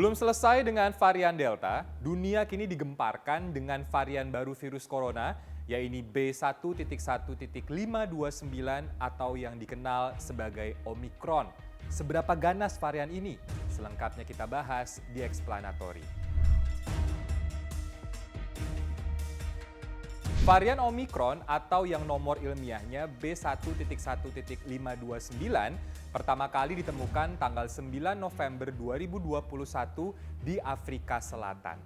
Belum selesai dengan varian Delta, dunia kini digemparkan dengan varian baru virus corona, yaitu B1.1.529 atau yang dikenal sebagai Omicron. Seberapa ganas varian ini? Selengkapnya kita bahas di Explanatory. Varian Omicron atau yang nomor ilmiahnya B1.1.529 pertama kali ditemukan tanggal 9 November 2021 di Afrika Selatan.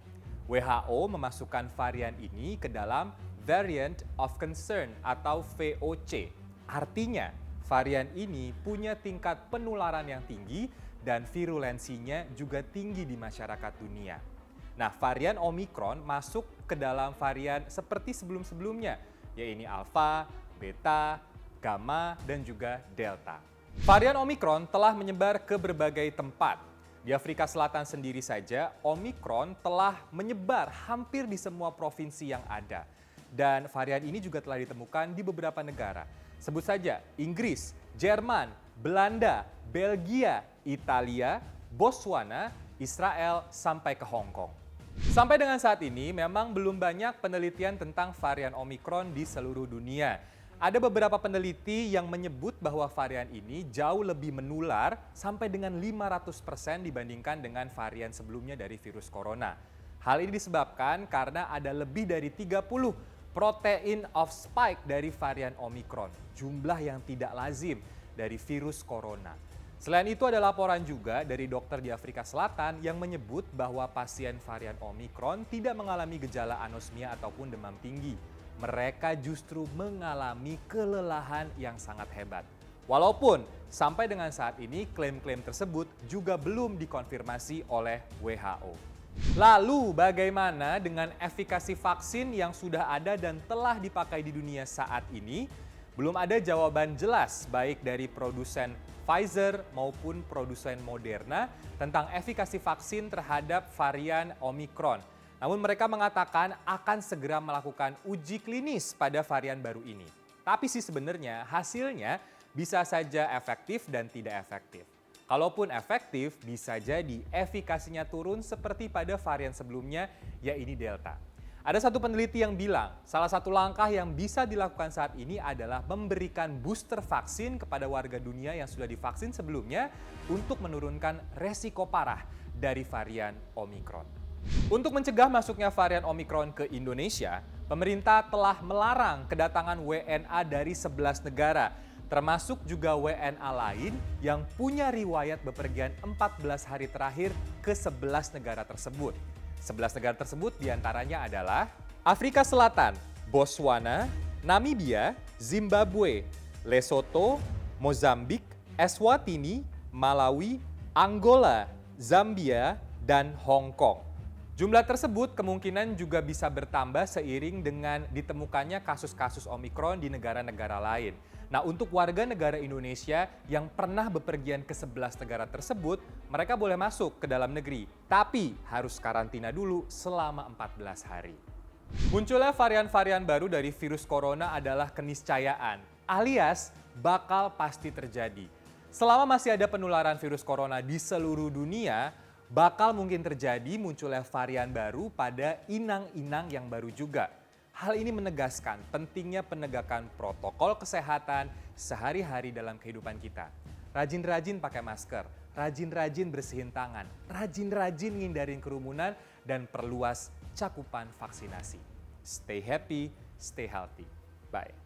WHO memasukkan varian ini ke dalam Variant of Concern atau VOC. Artinya, varian ini punya tingkat penularan yang tinggi dan virulensinya juga tinggi di masyarakat dunia. Nah, varian Omicron masuk ke dalam varian seperti sebelum-sebelumnya, yaitu Alpha, Beta, Gamma, dan juga Delta. Varian Omicron telah menyebar ke berbagai tempat. Di Afrika Selatan sendiri saja, Omicron telah menyebar hampir di semua provinsi yang ada. Dan varian ini juga telah ditemukan di beberapa negara. Sebut saja Inggris, Jerman, Belanda, Belgia, Italia, Botswana, Israel, sampai ke Hong Kong. Sampai dengan saat ini memang belum banyak penelitian tentang varian Omicron di seluruh dunia. Ada beberapa peneliti yang menyebut bahwa varian ini jauh lebih menular sampai dengan 500% dibandingkan dengan varian sebelumnya dari virus corona. Hal ini disebabkan karena ada lebih dari 30 protein of spike dari varian Omicron, jumlah yang tidak lazim dari virus corona. Selain itu ada laporan juga dari dokter di Afrika Selatan yang menyebut bahwa pasien varian Omicron tidak mengalami gejala anosmia ataupun demam tinggi. Mereka justru mengalami kelelahan yang sangat hebat. Walaupun sampai dengan saat ini klaim-klaim tersebut juga belum dikonfirmasi oleh WHO. Lalu bagaimana dengan efikasi vaksin yang sudah ada dan telah dipakai di dunia saat ini? Belum ada jawaban jelas baik dari produsen Pfizer maupun produsen Moderna tentang efikasi vaksin terhadap varian Omicron. Namun mereka mengatakan akan segera melakukan uji klinis pada varian baru ini. Tapi sih sebenarnya hasilnya bisa saja efektif dan tidak efektif. Kalaupun efektif, bisa jadi efikasinya turun seperti pada varian sebelumnya, yaitu Delta. Ada satu peneliti yang bilang, salah satu langkah yang bisa dilakukan saat ini adalah memberikan booster vaksin kepada warga dunia yang sudah divaksin sebelumnya untuk menurunkan resiko parah dari varian Omicron. Untuk mencegah masuknya varian Omicron ke Indonesia, pemerintah telah melarang kedatangan WNA dari 11 negara, termasuk juga WNA lain yang punya riwayat bepergian 14 hari terakhir ke 11 negara tersebut. 11 negara tersebut diantaranya adalah Afrika Selatan, Botswana, Namibia, Zimbabwe, Lesotho, Mozambik, Eswatini, Malawi, Angola, Zambia, dan Hong Kong. Jumlah tersebut kemungkinan juga bisa bertambah seiring dengan ditemukannya kasus-kasus Omicron di negara-negara lain. Nah, untuk warga negara Indonesia yang pernah bepergian ke 11 negara tersebut, mereka boleh masuk ke dalam negeri, tapi harus karantina dulu selama 14 hari. Munculnya varian-varian baru dari virus corona adalah keniscayaan, alias bakal pasti terjadi. Selama masih ada penularan virus corona di seluruh dunia, bakal mungkin terjadi munculnya varian baru pada inang-inang yang baru juga. Hal ini menegaskan pentingnya penegakan protokol kesehatan sehari-hari dalam kehidupan kita. Rajin-rajin pakai masker, rajin-rajin bersihin tangan, rajin-rajin ngindarin kerumunan, dan perluas cakupan vaksinasi. Stay happy, stay healthy. Bye.